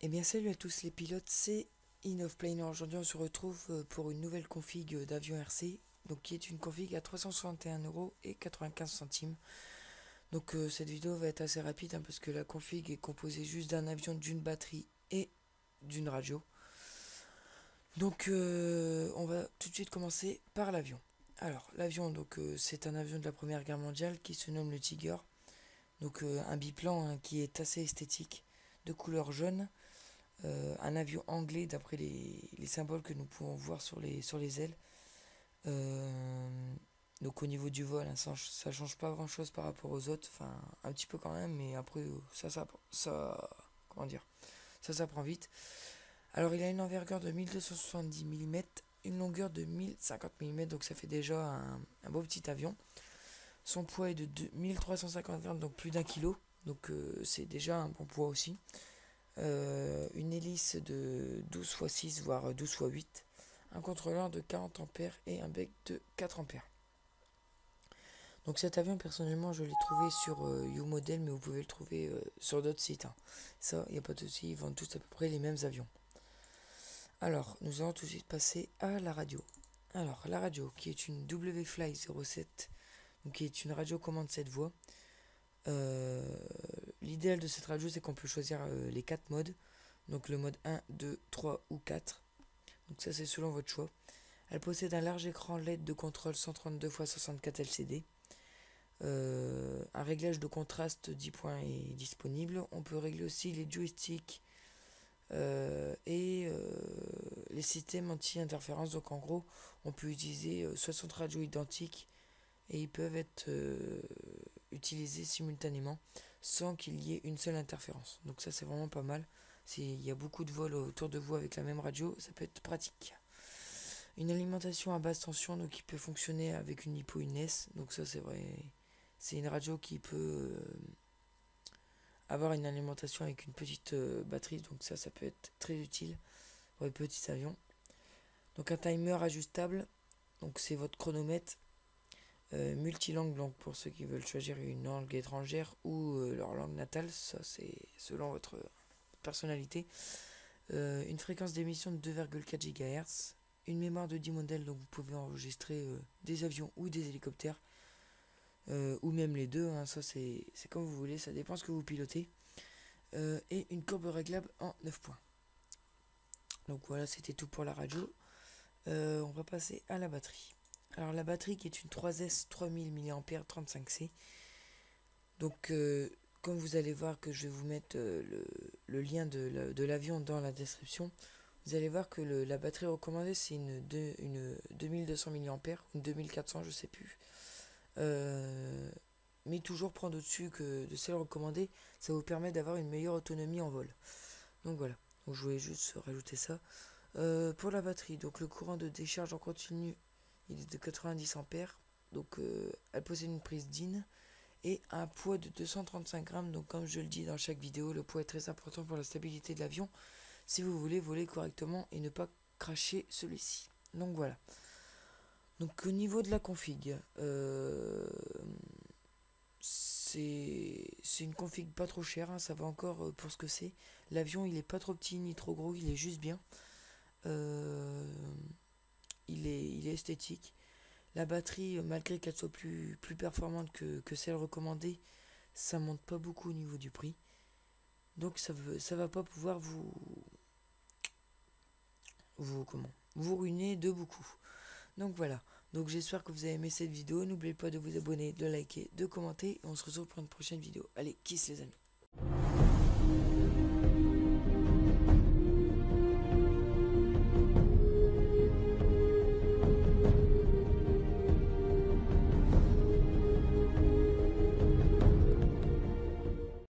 Eh bien salut à tous les pilotes, c'est InOffPlaner. Aujourd'hui on se retrouve pour une nouvelle config d'avion RC, donc qui est une config à 361,95 €. Donc cette vidéo va être assez rapide parce que la config est composée juste d'un avion, d'une batterie et d'une radio. Donc on va tout de suite commencer par l'avion. Alors l'avion, c'est un avion de la Première Guerre mondiale qui se nomme le Tiger. Donc un biplan qui est assez esthétique, de couleur jaune. Un avion anglais d'après les symboles que nous pouvons voir sur les ailes. Donc au niveau du vol, ça change pas grand chose par rapport aux autres, enfin un petit peu quand même, mais après comment dire, ça prend vite. Alors il a une envergure de 1270 mm, une longueur de 1050 mm, donc ça fait déjà un beau petit avion. Son poids est de 1350 grammes, donc plus d'1 kg, donc c'est déjà un bon poids aussi. Une hélice de 12 x 6 voire 12 x 8, un contrôleur de 40 ampères et un bec de 4 ampères. Donc cet avion personnellement je l'ai trouvé sur YouModel, mais vous pouvez le trouver sur d'autres sites. Ça, il n'y a pas de souci, ils vendent tous à peu près les mêmes avions. Alors nous allons tout de suite passer à la radio. Alors la radio qui est une WFly 07, donc qui est une radio commande 7 voix. L'idéal de cette radio, c'est qu'on peut choisir les 4 modes, donc le mode 1, 2, 3 ou 4, donc ça c'est selon votre choix. Elle possède un large écran LED de contrôle 132 x 64 LCD. Un réglage de contraste 10 points est disponible. On peut régler aussi les joysticks et les systèmes anti-interférence. Donc en gros on peut utiliser 60 radios identiques et ils peuvent être utilisés simultanément sans qu'il y ait une seule interférence. Donc ça c'est vraiment pas mal. Il y a beaucoup de vols autour de vous avec la même radio, ça peut être pratique. Une alimentation à basse tension, donc qui peut fonctionner avec une LiPo, une NES. Donc ça c'est vrai, c'est une radio qui peut avoir une alimentation avec une petite batterie. Donc ça peut être très utile pour les petits avions. Donc un timer ajustable, donc c'est votre chronomètre. Multilangue, donc pour ceux qui veulent choisir une langue étrangère ou leur langue natale, ça c'est selon votre personnalité. Une fréquence d'émission de 2,4 GHz, une mémoire de 10 modèles, donc vous pouvez enregistrer des avions ou des hélicoptères, ou même les deux, ça c'est comme vous voulez, ça dépend ce que vous pilotez. Et une courbe réglable en 9 points. Donc voilà, c'était tout pour la radio. On va passer à la batterie. Alors la batterie qui est une 3S 3000 mAh 35C. Donc comme vous allez voir que je vais vous mettre le lien de l'avion dans la description, vous allez voir que la batterie recommandée c'est une 2200 mAh, une 2400 je sais plus. Mais toujours prendre au-dessus que de celle recommandée, ça vous permet d'avoir une meilleure autonomie en vol. Donc voilà, donc je voulais juste rajouter ça. Pour la batterie, donc le courant de décharge en continu il est de 90 ampères, donc elle possède une prise DIN et un poids de 235 grammes. Donc comme je le dis dans chaque vidéo, le poids est très important pour la stabilité de l'avion si vous voulez voler correctement et ne pas cracher celui-ci. Donc voilà. Donc au niveau de la config, c'est une config pas trop chère, ça va encore pour ce que c'est. L'avion il est pas trop petit ni trop gros, il est juste bien. Il est esthétique. La batterie, malgré qu'elle soit plus performante que celle recommandée, ça monte pas beaucoup au niveau du prix. Donc ça va pas pouvoir vous ruiner de beaucoup. Donc voilà. Donc j'espère que vous avez aimé cette vidéo. N'oubliez pas de vous abonner, de liker, de commenter. Et on se retrouve pour une prochaine vidéo. Allez, kiss les amis.